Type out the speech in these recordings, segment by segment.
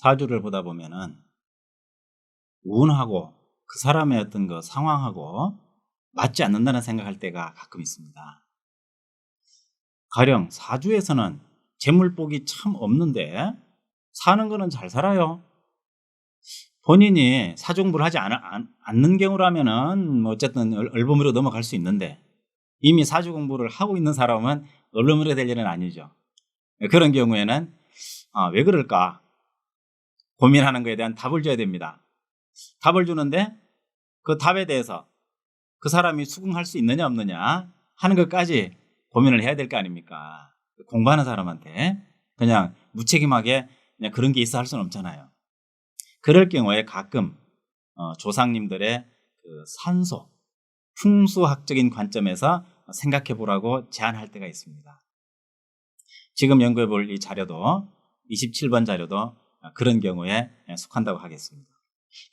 사주를 보다 보면은 운하고 그 사람의 어떤 그 상황하고 맞지 않는다는 생각할 때가 가끔 있습니다. 가령 사주에서는 재물복이 참 없는데 사는 거는 잘 살아요. 본인이 사주공부를 하지 않는 경우라면은 뭐 어쨌든 얼버무려 넘어갈 수 있는데 이미 사주공부를 하고 있는 사람은 얼버무려 될 일은 아니죠. 그런 경우에는 왜 그럴까 고민하는 것에 대한 답을 줘야 됩니다. 답을 주는데 그 답에 대해서 그 사람이 수긍할 수 있느냐 없느냐 하는 것까지 고민을 해야 될 거 아닙니까? 공부하는 사람한테 그냥 무책임하게 그냥 그런 게 있어 할 수는 없잖아요. 그럴 경우에 가끔 조상님들의 그 산소, 풍수학적인 관점에서 생각해 보라고 제안할 때가 있습니다. 지금 연구해 볼 이 자료도 27번 자료도 그런 경우에 속한다고 하겠습니다.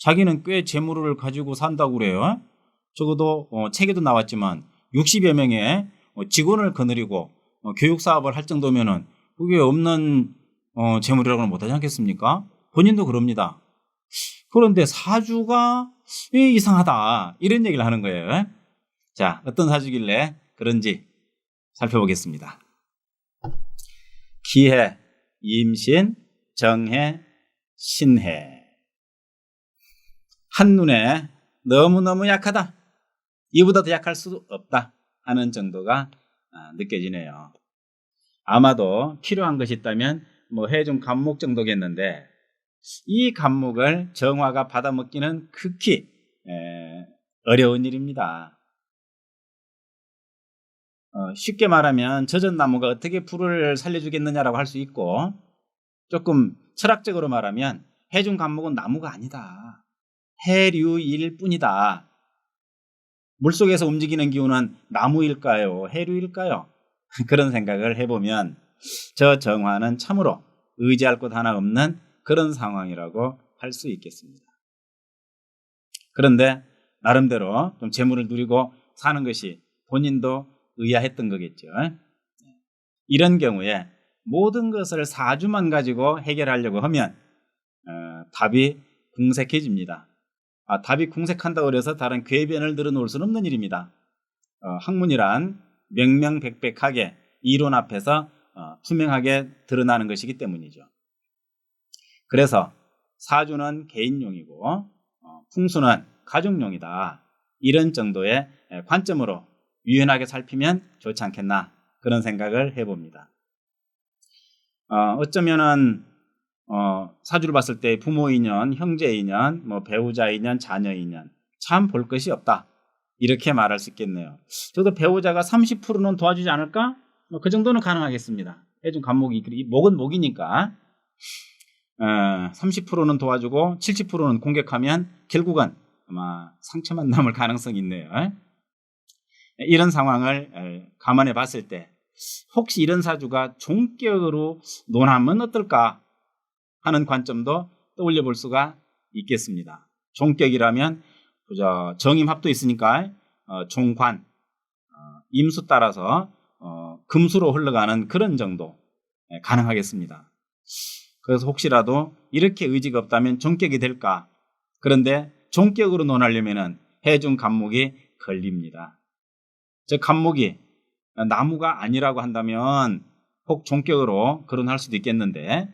자기는 꽤 재물을 가지고 산다고 그래요. 적어도 책에도 나왔지만 60여 명의 직원을 거느리고 교육사업을 할 정도면은 그게 없는 재물이라고는 못하지 않겠습니까? 본인도 그럽니다. 그런데 사주가 이상하다 이런 얘기를 하는 거예요. 자, 어떤 사주길래 그런지 살펴보겠습니다. 기해, 임신, 정해, 신해. 한눈에 너무너무 약하다. 이보다 더 약할 수 없다 하는 정도가 느껴지네요. 아마도 필요한 것이 있다면 뭐 해중 간목 정도겠는데 이 간목을 정화가 받아먹기는 극히 어려운 일입니다. 쉽게 말하면 젖은 나무가 어떻게 풀을 살려주겠느냐라고 할 수 있고 조금 철학적으로 말하면 해중 간목은 나무가 아니다. 해류일 뿐이다. 물속에서 움직이는 기운은 나무일까요? 해류일까요? 그런 생각을 해보면 저 정화는 참으로 의지할 곳 하나 없는 그런 상황이라고 할 수 있겠습니다. 그런데 나름대로 좀 재물을 누리고 사는 것이 본인도 의아했던 거겠죠. 이런 경우에 모든 것을 사주만 가지고 해결하려고 하면 답이 궁색해집니다. 답이 궁색한다고 해서 다른 궤변을 늘어놓을 수는 없는 일입니다. 학문이란 명명백백하게 이론 앞에서 투명하게 드러나는 것이기 때문이죠. 그래서 사주는 개인용이고 풍수는 가족용이다. 이런 정도의 관점으로 유연하게 살피면 좋지 않겠나 그런 생각을 해봅니다. 어쩌면은 사주를 봤을 때 부모 인연, 형제 인연, 뭐 배우자 인연, 자녀 인연 참 볼 것이 없다. 이렇게 말할 수 있겠네요. 저도 배우자가 30%는 도와주지 않을까? 그 정도는 가능하겠습니다. 해준 간목이 목은 목이니까 30%는 도와주고 70%는 공격하면 결국은 아마 상처만 남을 가능성이 있네요. 이런 상황을 감안해 봤을 때 혹시 이런 사주가 종격으로 논하면 어떨까 하는 관점도 떠올려 볼 수가 있겠습니다. 종격이라면 정임합도 있으니까 종관, 임수 따라서 금수로 흘러가는 그런 정도 가능하겠습니다. 그래서 혹시라도 이렇게 의지가 없다면 종격이 될까? 그런데 종격으로 논하려면 해중 간목이 걸립니다. 즉 간목이 나무가 아니라고 한다면 혹 종격으로 거론할 수도 있겠는데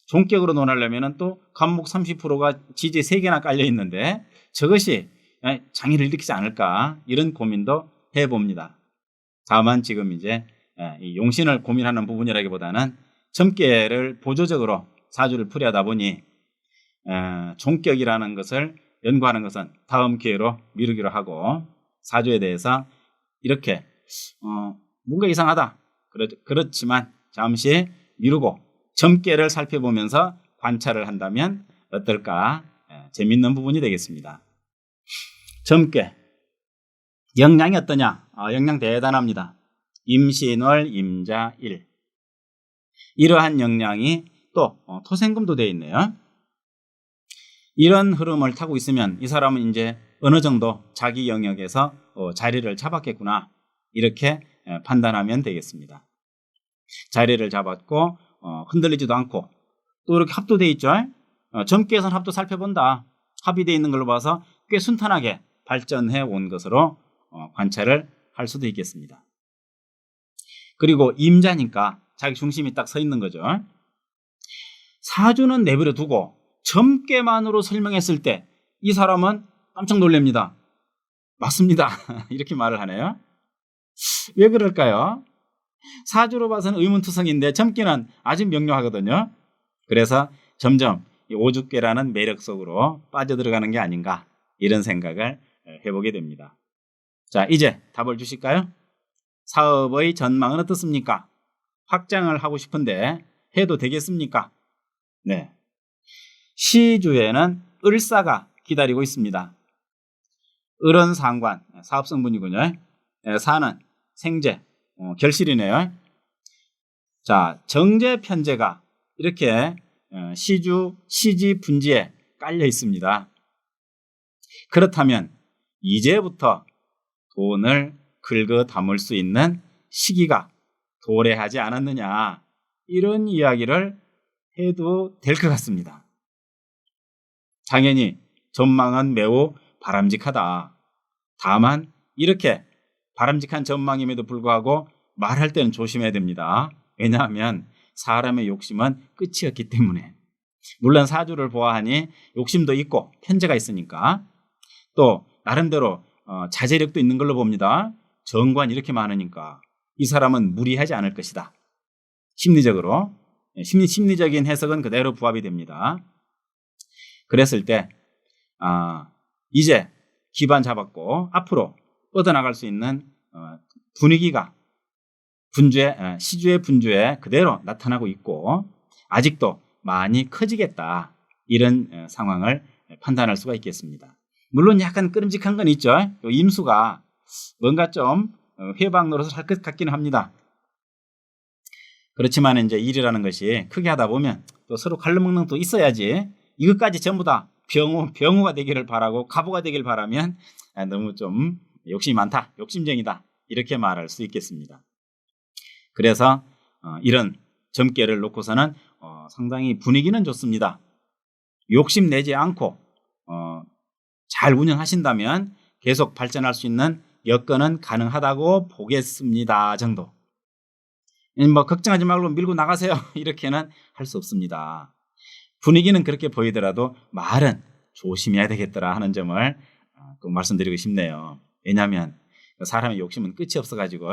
종격으로 논하려면 또 간목 30%가 지지 3개나 깔려 있는데 저것이 장애를 일으키지 않을까 이런 고민도 해봅니다. 다만 지금 이제 이 용신을 고민하는 부분이라기보다는 점괘를 보조적으로 사주를 풀이하다 보니 종격이라는 것을 연구하는 것은 다음 기회로 미루기로 하고 사주에 대해서 이렇게 뭔가 이상하다 그렇지만 잠시 미루고 점괘를 살펴보면서 관찰을 한다면 어떨까 재밌는 부분이 되겠습니다. 점괘 영양이 어떠냐? 영양 대단합니다. 임신월 임자일 이러한 영양이 또 토생금도 되어 있네요. 이런 흐름을 타고 있으면 이 사람은 이제 어느 정도 자기 영역에서 자리를 잡았겠구나 이렇게 판단하면 되겠습니다. 자리를 잡았고 흔들리지도 않고 또 이렇게 합도돼 있죠. 점괘에서는 합도 살펴본다. 합의되어 있는 걸로 봐서 꽤 순탄하게 발전해 온 것으로 관찰을 할 수도 있겠습니다. 그리고 임자니까 자기 중심이 딱 서 있는 거죠. 사주는 내버려 두고 점괘만으로 설명했을 때 이 사람은 깜짝 놀랍니다. 맞습니다. 이렇게 말을 하네요. 왜 그럴까요? 사주로 봐서는 의문투성인데 점괘는 아주 명료하거든요. 그래서 점점 이 오죽계라는 매력 속으로 빠져들어가는 게 아닌가 이런 생각을 해보게 됩니다. 자, 이제 답을 주실까요? 사업의 전망은 어떻습니까? 확장을 하고 싶은데 해도 되겠습니까? 네. 시주에는 을사가 기다리고 있습니다. 을은 상관, 사업성분이군요. 사는 생재, 결실이네요. 자, 정제, 편제가 이렇게 시주, 시지, 분지에 깔려 있습니다. 그렇다면 이제부터 돈을 긁어 담을 수 있는 시기가 도래하지 않았느냐 이런 이야기를 해도 될 것 같습니다. 당연히 전망은 매우 바람직하다. 다만 이렇게 바람직한 전망임에도 불구하고 말할 때는 조심해야 됩니다. 왜냐하면 사람의 욕심은 끝이 없기 때문에. 물론 사주를 보아하니 욕심도 있고 편제가 있으니까 또 나름대로 자제력도 있는 걸로 봅니다. 정관 이렇게 많으니까 이 사람은 무리하지 않을 것이다. 심리적으로 심리적인 해석은 그대로 부합이 됩니다. 그랬을 때 이제 기반 잡았고 앞으로 뻗어나갈 수 있는 분위기가 시주의 분주에 그대로 나타나고 있고 아직도 많이 커지겠다 이런 상황을 판단할 수가 있겠습니다. 물론 약간 끄름직한 건 있죠. 임수가 뭔가 좀 회방 노릇을 할 것 같기는 합니다. 그렇지만 이제 일이라는 것이 크게 하다 보면 또 서로 칼로먹는 것도 있어야지 이것까지 전부 다 병우가 되기를 바라고 갑오가 되기를 바라면 너무 좀 욕심이 많다, 욕심쟁이다 이렇게 말할 수 있겠습니다. 그래서 이런 점괘를 놓고서는 상당히 분위기는 좋습니다. 욕심내지 않고 잘 운영하신다면 계속 발전할 수 있는 여건은 가능하다고 보겠습니다 정도. 뭐 걱정하지 말고 밀고 나가세요 이렇게는 할 수 없습니다. 분위기는 그렇게 보이더라도 말은 조심해야 되겠더라 하는 점을 꼭 말씀드리고 싶네요. 왜냐하면 사람의 욕심은 끝이 없어가지고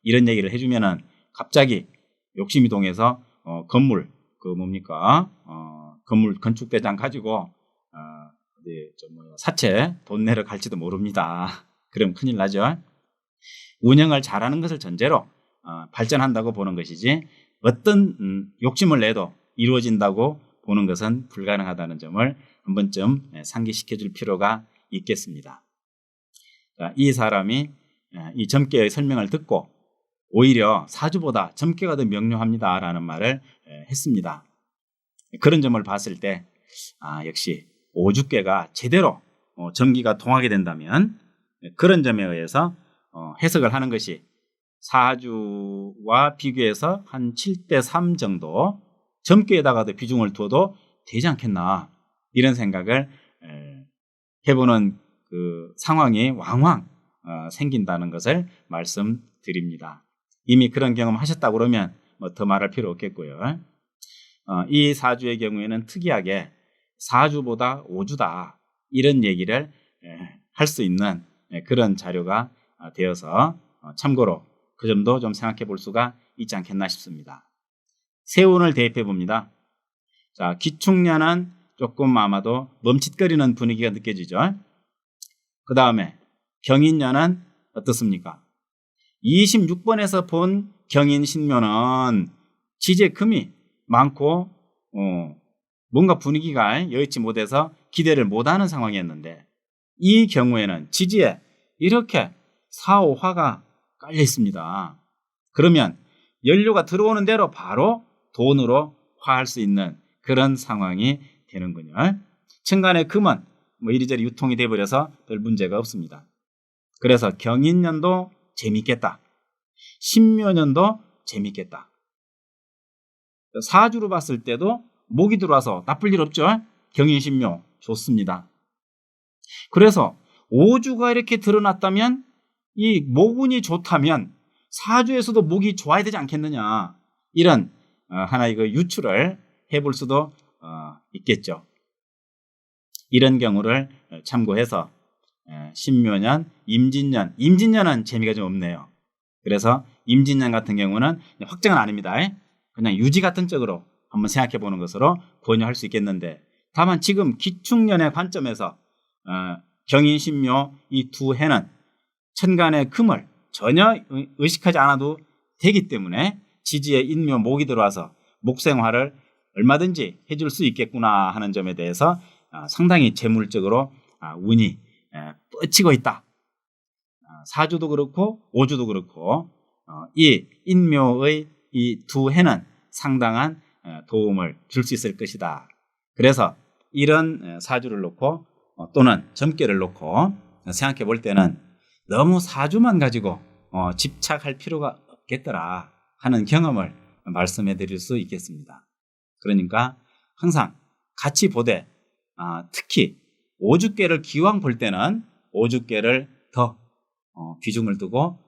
이런 얘기를 해주면은 갑자기 욕심이 동해서 건물 건물 건축대장 가지고 사채 돈 내러 갈지도 모릅니다. 그럼 큰일 나죠. 운영을 잘하는 것을 전제로 발전한다고 보는 것이지 어떤 욕심을 내도 이루어진다고 보는 것은 불가능하다는 점을 한 번쯤 상기시켜 줄 필요가 있겠습니다. 자, 이 사람이 이 점괘의 설명을 듣고 오히려 사주보다 점괘가 더 명료합니다라는 말을 했습니다. 그런 점을 봤을 때 역시 오주께가 제대로 점기가 통하게 된다면 그런 점에 의해서 해석을 하는 것이 사주와 비교해서 한 7대3 정도 점괘에다가도 비중을 두어도 되지 않겠나 이런 생각을 해보는 그 상황이 왕왕 생긴다는 것을 말씀드립니다. 이미 그런 경험 하셨다고 그러면 뭐 더 말할 필요 없겠고요. 이 사주의 경우에는 특이하게 사주보다 오주다 이런 얘기를 할 수 있는 그런 자료가 되어서 참고로 그 점도 좀 생각해 볼 수가 있지 않겠나 싶습니다. 세운을 대입해 봅니다. 자, 기축년은 조금 아마도 멈칫거리는 분위기가 느껴지죠. 그 다음에 경인년은 어떻습니까? 26번에서 본 경인신묘는 지재금이 많고 뭔가 분위기가 여의치 못해서 기대를 못하는 상황이었는데 이 경우에는 지지에 이렇게 4, 5화가 깔려 있습니다. 그러면 연료가 들어오는 대로 바로 돈으로 화할 수 있는 그런 상황이 되는군요. 천간의 금은 뭐 이리저리 유통이 돼버려서 별 문제가 없습니다. 그래서 경인년도 재밌겠다. 신묘년도 재밌겠다. 사주로 봤을 때도 목이 들어와서 나쁠 일 없죠. 경인신묘 좋습니다. 그래서 오주가 이렇게 드러났다면 이 목운이 좋다면 사주에서도 목이 좋아야 되지 않겠느냐, 이런 하나의 그 유추를 해볼 수도 있겠죠. 이런 경우를 참고해서 신묘년, 임진년은 재미가 좀 없네요. 그래서 임진년 같은 경우는 확정은 아닙니다. 그냥 유지 같은 쪽으로 한번 생각해 보는 것으로 권유할 수 있겠는데, 다만 지금 기축년의 관점에서 경인신묘 이 두 해는 천간의 금을 전혀 의식하지 않아도 되기 때문에 지지에 인묘 목이 들어와서 목생활을 얼마든지 해줄 수 있겠구나 하는 점에 대해서 상당히 재물적으로 운이 뻗치고 있다. 사주도 그렇고 오주도 그렇고 이 인묘의 이 두 해는 상당한 도움을 줄 수 있을 것이다. 그래서 이런 사주를 놓고 또는 점괘를 놓고 생각해 볼 때는 너무 사주만 가지고 집착할 필요가 없겠더라 하는 경험을 말씀해 드릴 수 있겠습니다. 그러니까 항상 같이 보되 특히 오주계를 기왕 볼 때는 오주계를 더 비중을 두고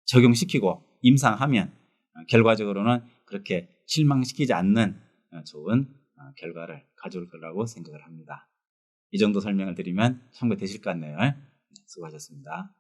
적용시키고 임상하면 결과적으로는 그렇게 실망시키지 않는 좋은 결과를 가져올 거라고 생각을 합니다. 이 정도 설명을 드리면 참고되실 것 같네요. 수고하셨습니다.